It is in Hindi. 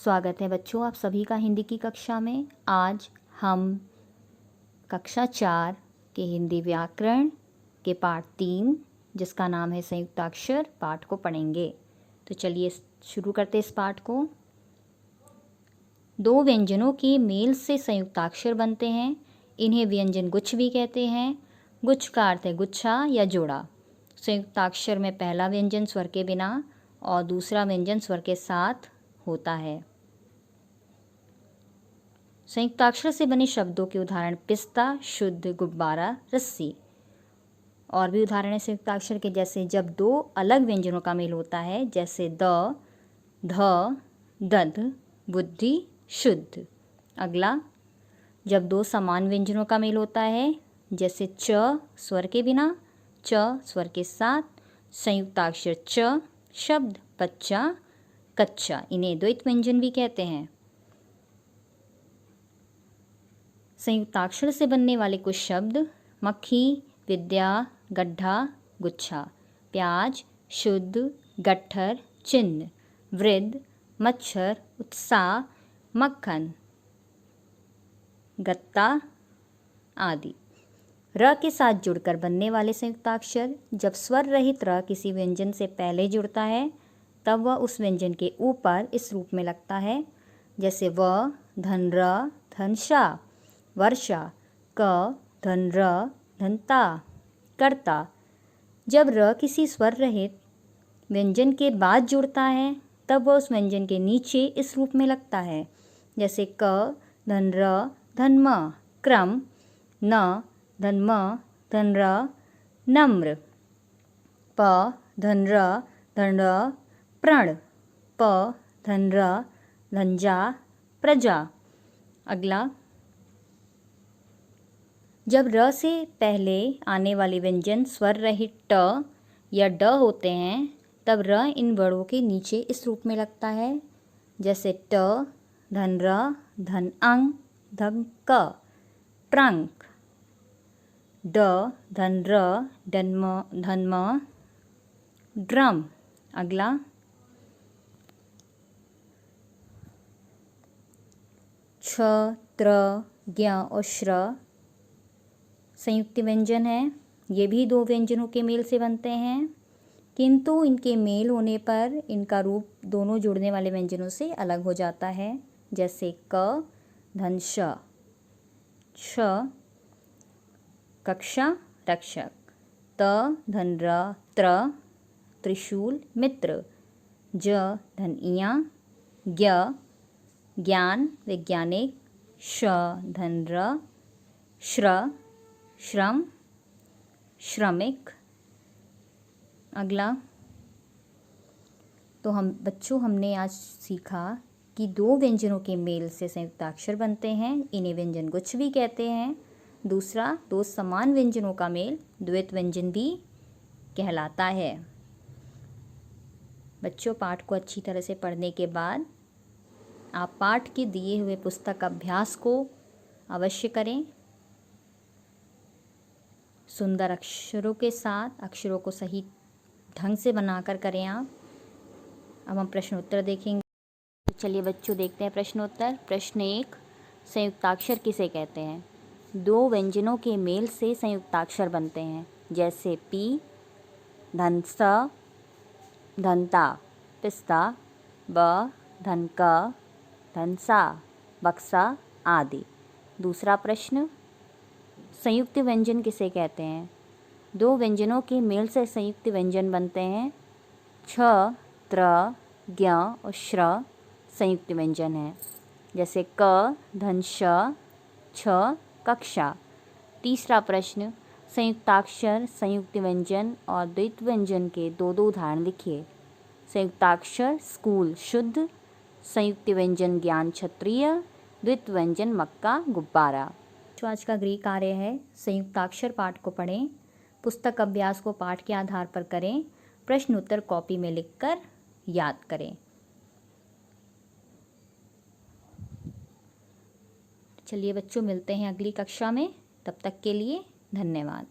स्वागत है बच्चों आप सभी का हिंदी की कक्षा में। आज हम कक्षा 4 के हिंदी व्याकरण के पाठ 3 जिसका नाम है संयुक्ताक्षर पाठ को पढ़ेंगे। तो चलिए शुरू करते इस पाठ को। दो व्यंजनों के मेल से संयुक्ताक्षर बनते हैं। इन्हें व्यंजन गुच्छ भी कहते हैं। गुच्छ का अर्थ है गुच्छा या जोड़ा। संयुक्ताक्षर में पहला व्यंजन स्वर के बिना और दूसरा व्यंजन स्वर के साथ होता है। संयुक्ताक्षर से बने शब्दों के उदाहरण पिस्ता, शुद्ध, गुब्बारा, रस्सी। और भी उदाहरण है संयुक्ताक्षर के, जैसे जब दो अलग व्यंजनों का मेल होता है, जैसे द, ध, दध, बुद्धि, शुद्ध। अगला, जब दो समान व्यंजनों का मेल होता है, जैसे च स्वर के बिना, च स्वर के साथ, संयुक्ताक्षर च, शब्द बच्चा, कच्चा। इन्हें द्वैत व्यंजन भी कहते हैं। संयुक्ताक्षर से बनने वाले कुछ शब्द मक्खी, विद्या, गड्ढा, गुच्छा। प्याज, शुद्ध, गट्ठर, चिन्ह, वृद्ध, मच्छर, उत्साह, मक्खन, गत्ता आदि। र के साथ जुड़कर बनने वाले संयुक्ताक्षर, जब स्वर रहित र किसी व्यंजन से पहले जुड़ता है तब वह उस व्यंजन के ऊपर इस रूप में लगता है, जैसे व, धन र, धन शा, वर्षा, क, धन र, धनता, कर्ता। जब र किसी स्वर रहित व्यंजन के बाद जुड़ता है तब वह उस व्यंजन के नीचे इस रूप में लगता है, जैसे क, धन र, धन म, क्रम, न, धन म, धन र, नम्र, प, धन र, धन र, प्रण, प, धन र, धनजा, प्रजा। अगला, जब र से पहले आने वाले व्यंजन स्वर रहित ट या ड होते हैं तब र इन वर्णों के नीचे इस रूप में लगता है, जैसे ट, धन र, धन अंग, धन क, ट्रंक, ड, धन र, धन म, ड्रम। अगला, छ, त्र, ज्ञ और श्र संयुक्त व्यंजन है। ये भी दो व्यंजनों के मेल से बनते हैं, किंतु इनके मेल होने पर इनका रूप दोनों जुड़ने वाले व्यंजनों से अलग हो जाता है, जैसे क, धन श, छ, कक्षा, रक्षक, त, धन र, त्र, त्रिशूल, मित्र, ज, धन इया, ज्ञ, ज्ञान, वैज्ञानिक, श, धन र, श्र, श्रम, श्रमिक। अगला, तो हमने आज सीखा कि दो व्यंजनों के मेल से संयुक्ताक्षर बनते हैं। इन्हें व्यंजन गुच्छ भी कहते हैं। दूसरा, दो समान व्यंजनों का मेल द्वैत व्यंजन भी कहलाता है। बच्चों, पाठ को अच्छी तरह से पढ़ने के बाद आप पाठ के दिए हुए पुस्तक अभ्यास को अवश्य करें। सुंदर अक्षरों के साथ अक्षरों को सही ढंग से बनाकर करें आप। अब हम प्रश्नोत्तर देखेंगे। तो चलिए बच्चों देखते हैं प्रश्नोत्तर। प्रश्न 1, संयुक्ताक्षर किसे कहते हैं? दो व्यंजनों के मेल से संयुक्ताक्षर बनते हैं, जैसे पी, धन स, धनता, पिस्ता, ब, धन क, धन सा, बक्सा आदि। दूसरा प्रश्न, संयुक्त व्यंजन किसे कहते हैं? दो व्यंजनों के मेल से संयुक्त व्यंजन बनते हैं। छ, त्र, ज्ञ और श्र संयुक्त व्यंजन है, जैसे क, धन श, छ, कक्षा। तीसरा प्रश्न, संयुक्ताक्षर, संयुक्त व्यंजन और द्वैत व्यंजन के दो उदाहरण लिखिए। संयुक्ताक्षर स्कूल, शुद्ध, संयुक्त व्यंजन ज्ञान, क्षत्रिय, द्वैत व्यंजन मक्का, गुब्बारा। जो आज का गृह कार्य है, संयुक्ताक्षर पाठ को पढ़ें, पुस्तक अभ्यास को पाठ के आधार पर करें, प्रश्न उत्तर कॉपी में लिखकर याद करें। चलिए बच्चों, मिलते हैं अगली कक्षा में। तब तक के लिए धन्यवाद।